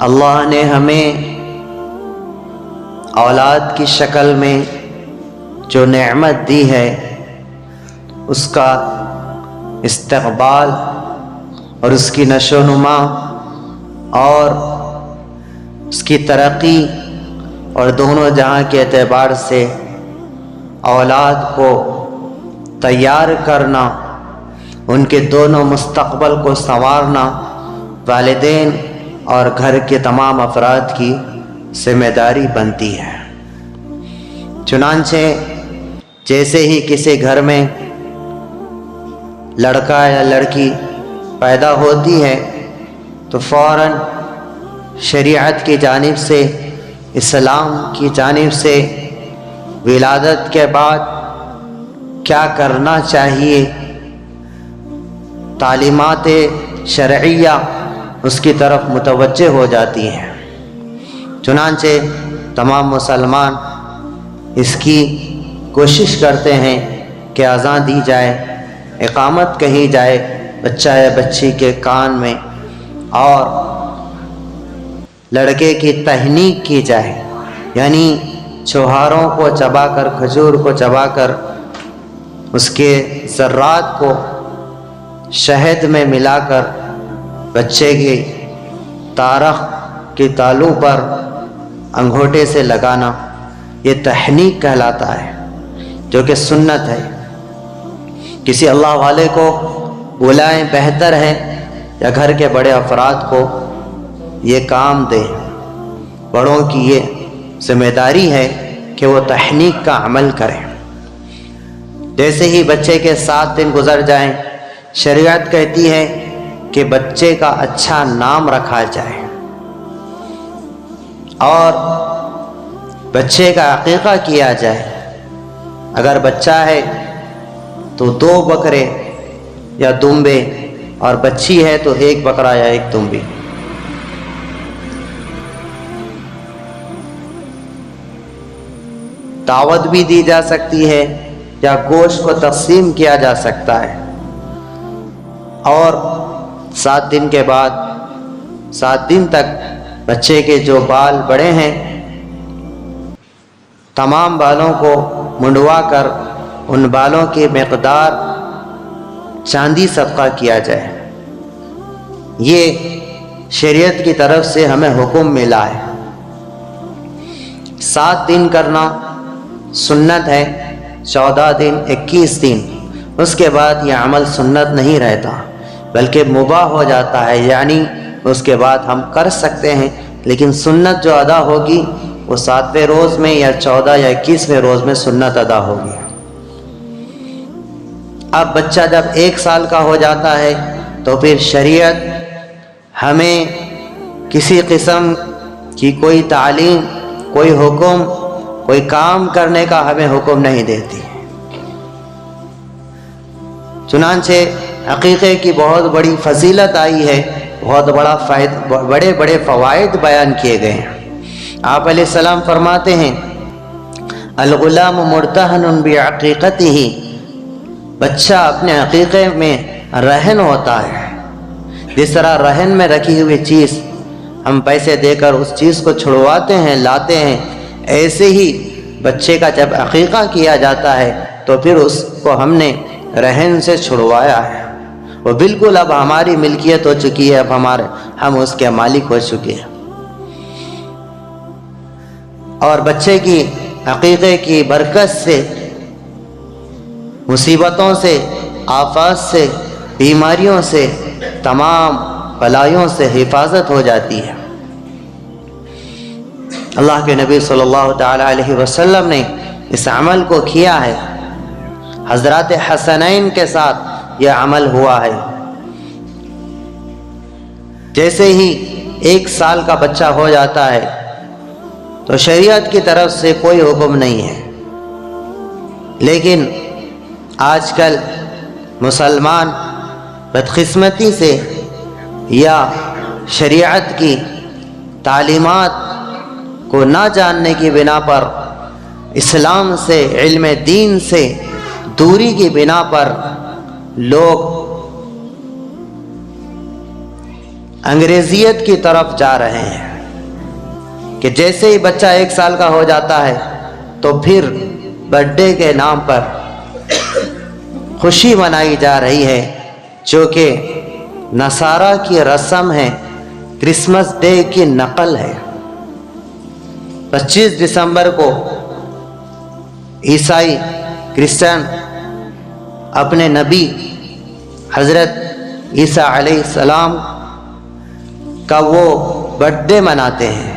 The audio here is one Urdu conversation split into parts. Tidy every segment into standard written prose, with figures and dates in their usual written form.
اللہ نے ہمیں اولاد کی شکل میں جو نعمت دی ہے اس کا استقبال اور اس کی نشو و نما اور اس کی ترقی اور دونوں جہاں کے اعتبار سے اولاد کو تیار کرنا، ان کے دونوں مستقبل کو سنوارنا والدین اور گھر کے تمام افراد کی ذمہ داری بنتی ہے۔ چنانچہ جیسے ہی کسی گھر میں لڑکا یا لڑکی پیدا ہوتی ہے تو فوراً شریعت کی جانب سے، اسلام کی جانب سے ولادت کے بعد کیا کرنا چاہیے، تعلیمات شرعیہ اس کی طرف متوجہ ہو جاتی ہیں۔ چنانچہ تمام مسلمان اس کی کوشش کرتے ہیں کہ اذان دی جائے، اقامت کہی جائے بچہ یا بچی کے کان میں، اور لڑکے کی تہنیک کی جائے، یعنی چھوہاروں کو چبا کر، کھجور کو چبا کر اس کے ذرات کو شہد میں ملا کر بچے کے تارخ کے تالوں پر انگوٹھے سے لگانا، یہ تہنیک کہلاتا ہے، جو کہ سنت ہے۔ کسی اللہ والے کو بلائیں، بہتر ہے، یا گھر کے بڑے افراد کو یہ کام دیں۔ بڑوں کی یہ ذمہ داری ہے کہ وہ تہنیک کا عمل کریں۔ جیسے ہی بچے کے 7 دن گزر جائیں، شریعت کہتی ہے کہ بچے کا اچھا نام رکھا جائے اور بچے کا عقیقہ کیا جائے۔ اگر بچہ ہے تو 2 بکرے یا دمبے، اور بچی ہے تو 1 بکرا یا 1 دمبی۔ دعوت بھی دی جا سکتی ہے یا گوشت کو تقسیم کیا جا سکتا ہے، اور 7 دن کے بعد 7 دن تک بچے کے جو بال بڑے ہیں تمام بالوں کو منڈوا کر ان بالوں کی مقدار چاندی صدقہ کیا جائے۔ یہ شریعت کی طرف سے ہمیں حکم ملا ہے۔ 7 دن کرنا سنت ہے، 14 دن، 21 دن، اس کے بعد یہ عمل سنت نہیں رہتا بلکہ مباح ہو جاتا ہے، یعنی اس کے بعد ہم کر سکتے ہیں، لیکن سنت جو ادا ہوگی وہ 7ویں روز میں یا 14 یا 21ویں روز میں سنت ادا ہوگی۔ اب بچہ جب 1 سال کا ہو جاتا ہے تو پھر شریعت ہمیں کسی قسم کی کوئی تعلیم، کوئی حکم، کوئی کام کرنے کا ہمیں حکم نہیں دیتی۔ چنانچہ عقیقے کی بہت بڑی فضیلت آئی ہے، بہت بڑے بڑے فوائد بیان کیے گئے ہیں۔ آپ علیہ السلام فرماتے ہیں الغلام مرتہن بعقیقتہ، بچہ اپنے عقیقے میں رہن ہوتا ہے۔ جس طرح رہن میں رکھی ہوئی چیز ہم پیسے دے کر اس چیز کو چھڑواتے ہیں، لاتے ہیں، ایسے ہی بچے کا جب عقیقہ کیا جاتا ہے تو پھر اس کو ہم نے رہن سے چھڑوایا ہے، وہ بالکل اب ہماری ملکیت ہو چکی ہے، اب ہم اس کے مالک ہو چکے ہیں۔ اور بچے کی عقیقے کی برکت سے مصیبتوں سے، آفات سے، بیماریوں سے، تمام بلائیوں سے حفاظت ہو جاتی ہے۔ اللہ کے نبی صلی اللہ تعالی علیہ وسلم نے اس عمل کو کیا ہے، حضرات حسنین کے ساتھ یہ عمل ہوا ہے۔ جیسے ہی 1 سال کا بچہ ہو جاتا ہے تو شریعت کی طرف سے کوئی حکم نہیں ہے، لیکن آج کل مسلمان بدقسمتی سے یا شریعت کی تعلیمات کو نہ جاننے کی بنا پر، اسلام سے، علم دین سے دوری کی بنا پر لوگ انگریزیت کی طرف جا رہے ہیں۔ کہ جیسے ہی بچہ 1 سال کا ہو جاتا ہے تو پھر برتھ ڈے کے نام پر خوشی منائی جا رہی ہے، جو کہ نصارہ کی رسم ہے، کرسمس ڈے کی نقل ہے۔ 25 دسمبر کو عیسائی کرسچن اپنے نبی حضرت عیسیٰ علیہ السلام کا وہ برتھ ڈے مناتے ہیں،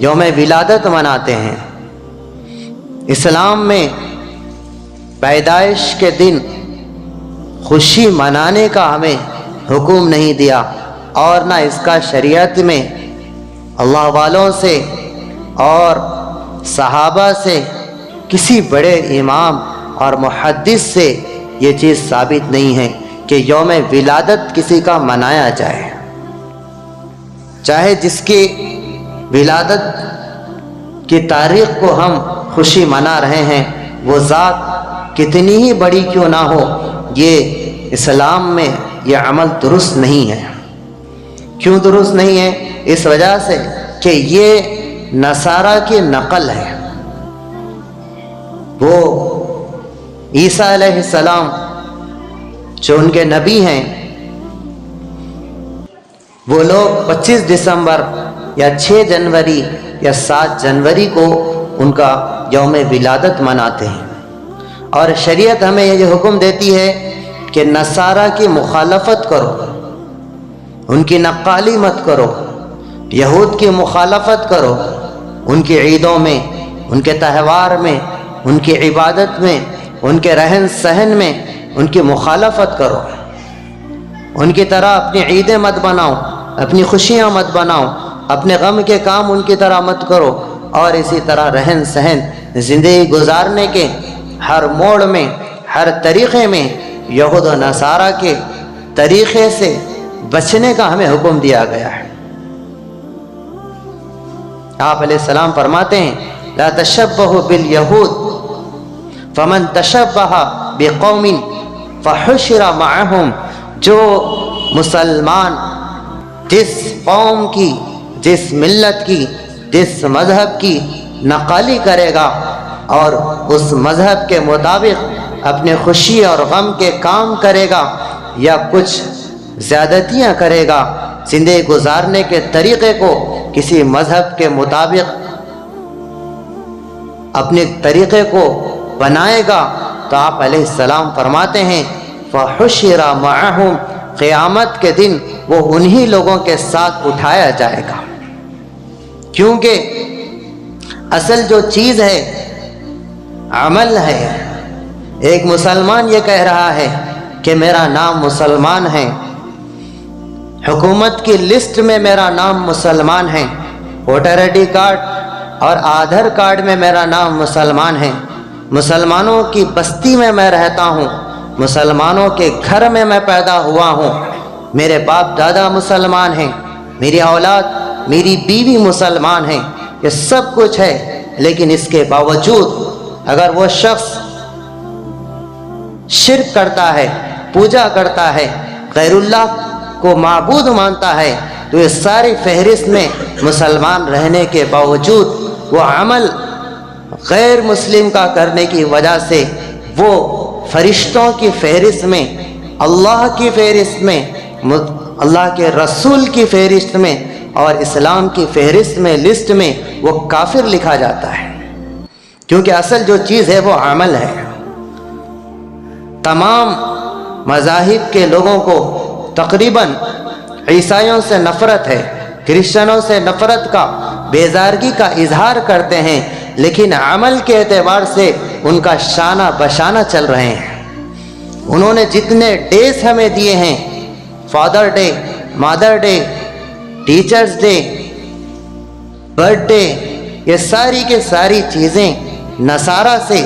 یوم ولادت مناتے ہیں۔ اسلام میں پیدائش کے دن خوشی منانے کا ہمیں حکم نہیں دیا، اور نہ اس کا شریعت میں اللہ والوں سے اور صحابہ سے کسی بڑے امام اور محدث سے یہ چیز ثابت نہیں ہے کہ یوم ولادت کسی کا منایا جائے۔ چاہے جس کی ولادت کی تاریخ کو ہم خوشی منا رہے ہیں وہ ذات کتنی ہی بڑی کیوں نہ ہو، یہ اسلام میں یہ عمل درست نہیں ہے۔ کیوں درست نہیں ہے؟ اس وجہ سے کہ یہ نصارہ کی نقل ہے۔ وہ عیسیٰ علیہ السلام جو ان کے نبی ہیں، وہ لوگ 25 دسمبر یا 6 جنوری یا 7 جنوری کو ان کا یوم ولادت مناتے ہیں، اور شریعت ہمیں یہ حکم دیتی ہے کہ نصارہ کی مخالفت کرو، ان کی نقالی مت کرو، یہود کی مخالفت کرو، ان کی عیدوں میں، ان کے تہوار میں، ان کی عبادت میں، ان کے رہن سہن میں ان کی مخالفت کرو۔ ان کی طرح اپنی عیدیں مت بناؤ، اپنی خوشیاں مت بناؤ، اپنے غم کے کام ان کی طرح مت کرو، اور اسی طرح رہن سہن زندگی گزارنے کے ہر موڑ میں، ہر طریقے میں یہود و نصارہ کے طریقے سے بچنے کا ہمیں حکم دیا گیا ہے۔ آپ علیہ السلام فرماتے ہیں لا تشبہوا بالیہود فمن تشبہ بقوم فحشر معہم، جو مسلمان جس قوم کی، جس ملت کی، جس مذہب کی نقالی کرے گا اور اس مذہب کے مطابق اپنے خوشی اور غم کے کام کرے گا یا کچھ زیادتیاں کرے گا، زندگی گزارنے کے طریقے کو کسی مذہب کے مطابق اپنے طریقے کو بنائے گا، تو آپ علیہ السلام فرماتے ہیں فحشر معہم، قیامت کے دن وہ انہی لوگوں کے ساتھ اٹھایا جائے گا۔ کیونکہ اصل جو چیز ہے عمل ہے۔ ایک مسلمان یہ کہہ رہا ہے کہ میرا نام مسلمان ہے، حکومت کی لسٹ میں میرا نام مسلمان ہے، ووٹر آئی ڈی کارڈ اور آدھار کارڈ میں میرا نام مسلمان ہے، مسلمانوں کی بستی میں میں رہتا ہوں، مسلمانوں کے گھر میں میں پیدا ہوا ہوں، میرے باپ دادا مسلمان ہیں، میری اولاد، میری بیوی مسلمان ہیں، یہ سب کچھ ہے، لیکن اس کے باوجود اگر وہ شخص شرک کرتا ہے، پوجا کرتا ہے، غیر اللہ کو معبود مانتا ہے، تو یہ ساری فہرست میں مسلمان رہنے کے باوجود وہ عمل غیر مسلم کا کرنے کی وجہ سے وہ فرشتوں کی فہرست میں، اللہ کی فہرست میں، اللہ کے رسول کی فہرست میں اور اسلام کی فہرست میں، لسٹ میں وہ کافر لکھا جاتا ہے۔ کیونکہ اصل جو چیز ہے وہ عمل ہے۔ تمام مذاہب کے لوگوں کو تقریباً عیسائیوں سے نفرت ہے، کرسچنوں سے نفرت کا، بیزارگی کا اظہار کرتے ہیں، لیکن عمل کے اعتبار سے ان کا شانہ بشانہ چل رہے ہیں۔ انہوں نے جتنے ڈیز ہمیں دیے ہیں، فادر ڈے، مادر day, teachers day, birth day, یہ ساری کے ساری چیزیں نصارہ سے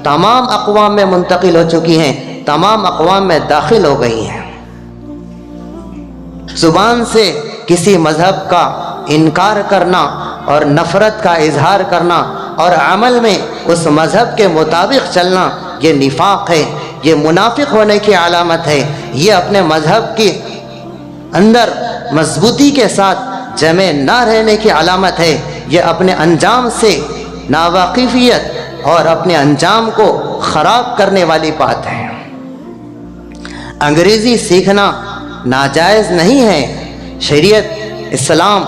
تمام اقوام میں منتقل ہو چکی ہیں، تمام اقوام میں داخل ہو گئی ہیں۔ زبان سے کسی مذہب کا انکار کرنا اور نفرت کا اظہار کرنا اور عمل میں اس مذہب کے مطابق چلنا، یہ نفاق ہے، یہ منافق ہونے کی علامت ہے، یہ اپنے مذہب کے اندر مضبوطی کے ساتھ جمع نہ رہنے کی علامت ہے۔ یہ اپنے انجام سے ناواقفیت اور اپنے انجام کو خراب کرنے والی بات ہے۔ انگریزی سیکھنا ناجائز نہیں ہے۔ شریعت اسلام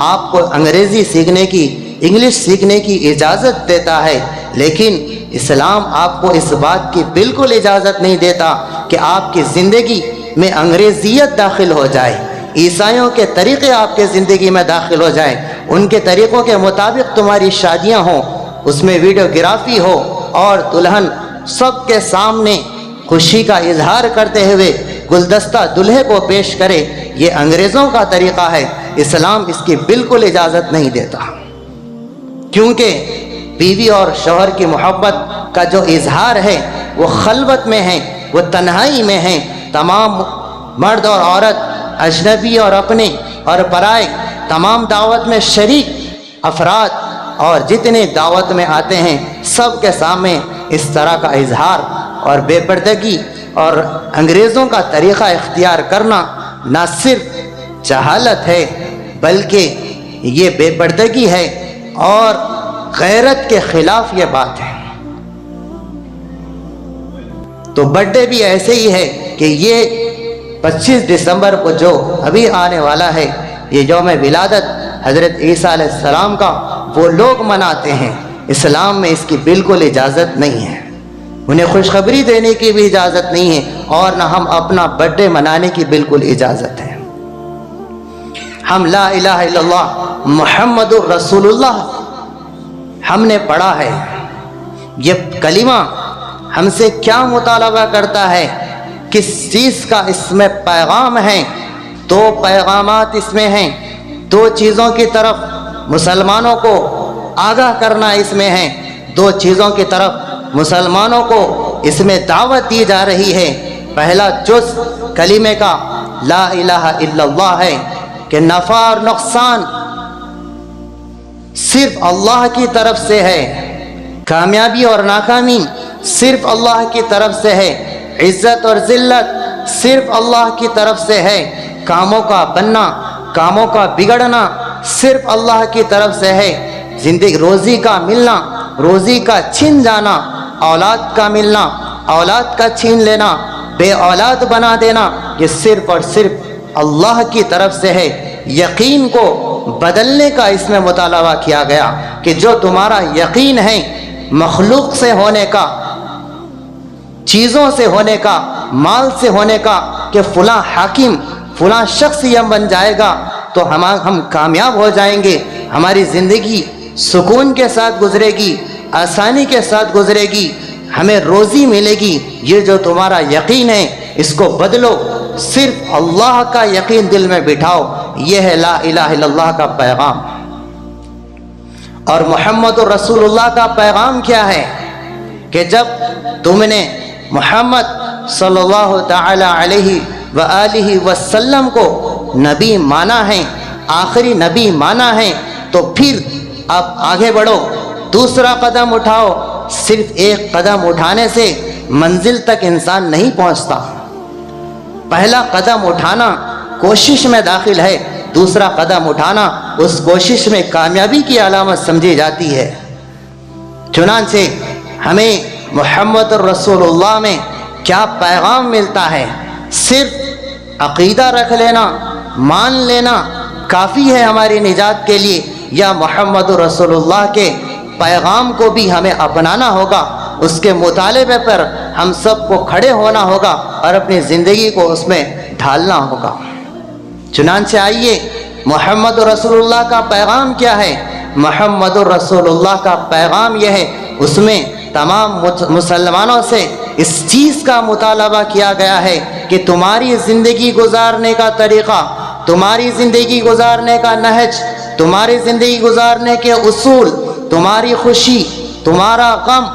آپ کو انگریزی سیکھنے کی، انگلش سیکھنے کی اجازت دیتا ہے، لیکن اسلام آپ کو اس بات کی بالکل اجازت نہیں دیتا کہ آپ کی زندگی میں انگریزیت داخل ہو جائے، عیسائیوں کے طریقے آپ کے زندگی میں داخل ہو جائیں، ان کے طریقوں کے مطابق تمہاری شادیاں ہوں، اس میں ویڈیوگرافی ہو اور دلہن سب کے سامنے خوشی کا اظہار کرتے ہوئے گلدستہ دلہے کو پیش کرے۔ یہ انگریزوں کا طریقہ ہے، اسلام اس کی بالکل اجازت نہیں دیتا، کیونکہ بیوی اور شوہر کی محبت کا جو اظہار ہے وہ خلوت میں ہے، وہ تنہائی میں ہے۔ تمام مرد اور عورت، اجنبی اور اپنے اور پرائے، تمام دعوت میں شریک افراد اور جتنے دعوت میں آتے ہیں سب کے سامنے اس طرح کا اظہار اور بے پردگی اور انگریزوں کا طریقہ اختیار کرنا نہ صرف جہالت ہے بلکہ یہ بے پردگی ہے اور غیرت کے خلاف یہ بات ہے۔ تو برتھ ڈے بھی ایسے ہی ہے کہ یہ 25 دسمبر کو جو ابھی آنے والا ہے، یہ یوم ولادت حضرت عیسیٰ علیہ السلام کا وہ لوگ مناتے ہیں، اسلام میں اس کی بالکل اجازت نہیں ہے، انہیں خوشخبری دینے کی بھی اجازت نہیں ہے، اور نہ ہم اپنا برتھ ڈے منانے کی بالکل اجازت ہے۔ ہم لا الہ الا اللہ محمد الرسول اللہ ہم نے پڑھا ہے، یہ کلمہ ہم سے کیا مطالبہ کرتا ہے، کس چیز کا اس میں پیغام ہے؟ دو پیغامات اس میں ہیں، دو چیزوں کی طرف مسلمانوں کو آگاہ کرنا اس میں ہے، دو چیزوں کی طرف مسلمانوں کو اس میں دعوت دی جا رہی ہے۔ پہلا جز کلمے کا لا الہ الا اللہ ہے کہ نفع اور نقصان صرف اللہ کی طرف سے ہے، کامیابی اور ناکامی صرف اللہ کی طرف سے ہے، عزت اور ذلت صرف اللہ کی طرف سے ہے، کاموں کا بننا، کاموں کا بگڑنا صرف اللہ کی طرف سے ہے، زندگی روزی کا ملنا، روزی کا چھن جانا، اولاد کا ملنا، اولاد کا چھین لینا، بے اولاد بنا دینا، یہ صرف اور صرف اللہ کی طرف سے ہے۔ یقین کو بدلنے کا اس میں مطالبہ کیا گیا کہ جو تمہارا یقین ہے مخلوق سے ہونے کا، چیزوں سے ہونے کا، مال سے ہونے کا، کہ فلاں حاکم فلاں شخص یہ بن جائے گا تو ہم کامیاب ہو جائیں گے، ہماری زندگی سکون کے ساتھ گزرے گی، آسانی کے ساتھ گزرے گی، ہمیں روزی ملے گی، یہ جو تمہارا یقین ہے اس کو بدلو، صرف اللہ کا یقین دل میں بٹھاؤ۔ یہ ہے لا الہ الا اللہ کا پیغام۔ اور محمد رسول اللہ کا پیغام کیا ہے کہ جب تم نے محمد صلی اللہ تعالی علیہ وآلہ وسلم کو نبی مانا ہے، آخری نبی مانا ہے، تو پھر اب آگے بڑھو، دوسرا قدم اٹھاؤ۔ صرف ایک قدم اٹھانے سے منزل تک انسان نہیں پہنچتا، پہلا قدم اٹھانا کوشش میں داخل ہے، دوسرا قدم اٹھانا اس کوشش میں کامیابی کی علامت سمجھی جاتی ہے۔ چنانچہ ہمیں محمد الرسول اللہ میں کیا پیغام ملتا ہے؟ صرف عقیدہ رکھ لینا، مان لینا کافی ہے ہماری نجات کے لیے، یا محمد رسول اللہ کے پیغام کو بھی ہمیں اپنانا ہوگا، اس کے مطالبے پر ہم سب کو کھڑے ہونا ہوگا اور اپنی زندگی کو اس میں ڈھالنا ہوگا۔ چنانچہ آئیے محمد رسول اللہ کا پیغام کیا ہے؟ محمد رسول اللہ کا پیغام یہ ہے، اس میں تمام مسلمانوں سے اس چیز کا مطالبہ کیا گیا ہے کہ تمہاری زندگی گزارنے کا طریقہ، تمہاری زندگی گزارنے کا نہج، تمہاری زندگی گزارنے کے اصول، تمہاری خوشی، تمہارا غم،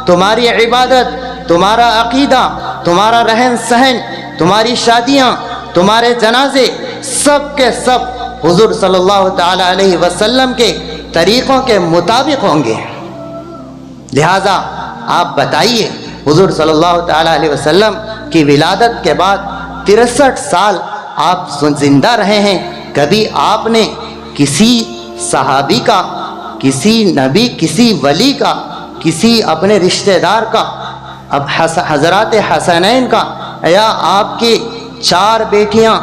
تمہاری عبادت، تمہارا عقیدہ، تمہارا رہن سہن، تمہاری شادیاں، تمہارے جنازے، سب کے سب حضور صلی اللہ تعالی علیہ وسلم کے طریقوں کے مطابق ہوں گے۔ لہٰذا آپ بتائیے، حضور صلی اللہ تعالی علیہ وسلم کی ولادت کے بعد 63 سال آپ زندہ رہے ہیں، کبھی آپ نے کسی صحابی کا کسی نبی، کسی ولی کا، کسی اپنے رشتہ دار کا، اب حضرات حسنین کا، یا آپ کی 4 بیٹیاں،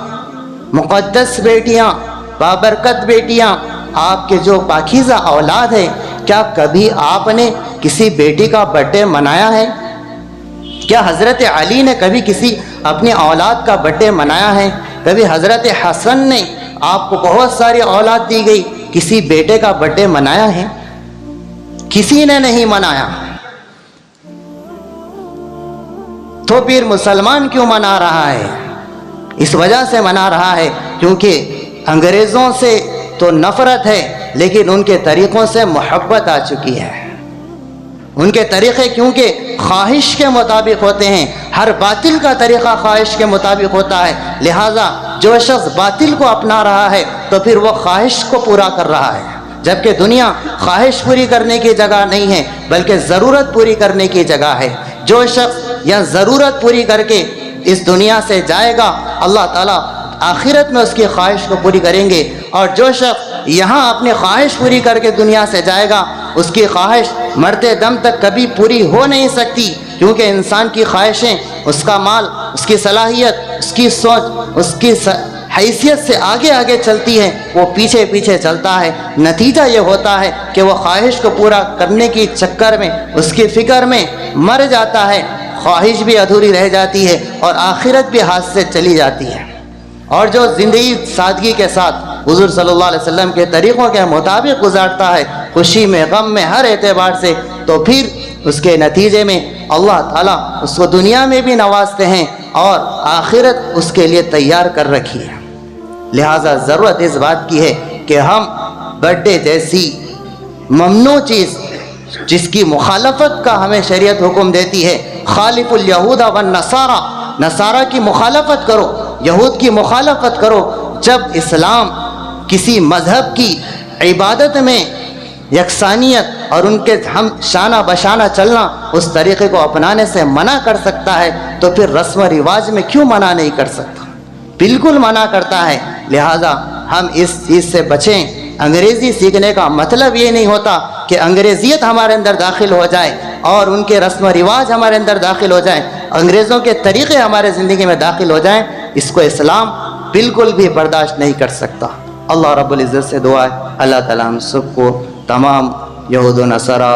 مقدس بیٹیاں، بابرکت بیٹیاں، آپ کے جو پاکیزہ اولاد ہے، کیا کبھی آپ نے کسی بیٹی کا برتھ ڈے منایا ہے؟ کیا حضرت علی نے کبھی کسی اپنی اولاد کا برتھ ڈے منایا ہے؟ کبھی حضرت حسن نے، آپ کو بہت ساری اولاد دی گئی، کسی بیٹے کا برتھ ڈے منایا ہے؟ کسی نے نہیں منایا۔ تو پھر مسلمان کیوں منا رہا ہے؟ اس وجہ سے منا رہا ہے کیونکہ انگریزوں سے تو نفرت ہے، لیکن ان کے طریقوں سے محبت آ چکی ہے۔ ان کے طریقے کیونکہ خواہش کے مطابق ہوتے ہیں، ہر باطل کا طریقہ خواہش کے مطابق ہوتا ہے، لہٰذا جو شخص باطل کو اپنا رہا ہے تو پھر وہ خواہش کو پورا کر رہا ہے، جبکہ دنیا خواہش پوری کرنے کی جگہ نہیں ہے بلکہ ضرورت پوری کرنے کی جگہ ہے۔ جو شخص یہ ضرورت پوری کر کے اس دنیا سے جائے گا، اللہ تعالیٰ آخرت میں اس کی خواہش کو پوری کریں گے، اور جو شخص یہاں اپنی خواہش پوری کر کے دنیا سے جائے گا، اس کی خواہش مرتے دم تک کبھی پوری ہو نہیں سکتی، کیونکہ انسان کی خواہشیں اس کا مال، اس کی صلاحیت، اس کی سوچ، اس کی حیثیت سے آگے آگے چلتی ہے، وہ پیچھے پیچھے چلتا ہے۔ نتیجہ یہ ہوتا ہے کہ وہ خواہش کو پورا کرنے کی چکر میں، اس کی فکر میں مر جاتا ہے، خواہش بھی ادھوری رہ جاتی ہے اور آخرت بھی ہاتھ سے چلی جاتی ہے۔ اور جو زندگی سادگی کے ساتھ حضور صلی اللہ علیہ وسلم کے طریقوں کے مطابق گزارتا ہے، خوشی میں، غم میں، ہر اعتبار سے، تو پھر اس کے نتیجے میں اللہ تعالیٰ اس کو دنیا میں بھی نوازتے ہیں اور آخرت اس کے لیے تیار کر رکھی ہے۔ لہٰذا ضرورت اس بات کی ہے کہ ہم برتھ ڈے جیسی ممنوع چیز، جس کی مخالفت کا ہمیں شریعت حکم دیتی ہے، خالف الیہود والنصارى، نصارہ کی مخالفت کرو، یہود کی مخالفت کرو۔ جب اسلام کسی مذہب کی عبادت میں یکسانیت اور ان کے ہم شانہ بشانہ چلنا، اس طریقے کو اپنانے سے منع کر سکتا ہے، تو پھر رسم و رواج میں کیوں منع نہیں کر سکتا؟ بالکل منع کرتا ہے۔ لہٰذا ہم اس چیز سے بچیں۔ انگریزی سیکھنے کا مطلب یہ نہیں ہوتا کہ انگریزیت ہمارے اندر داخل ہو جائے اور ان کے رسم و رواج ہمارے اندر داخل ہو جائیں، انگریزوں کے طریقے ہمارے زندگی میں داخل ہو جائیں، اس کو اسلام بالکل بھی برداشت نہیں کر سکتا۔ اللہ رب العزت سے دعا ہے اللہ تعالیٰ ہم سب کو تمام یہود و نصارہ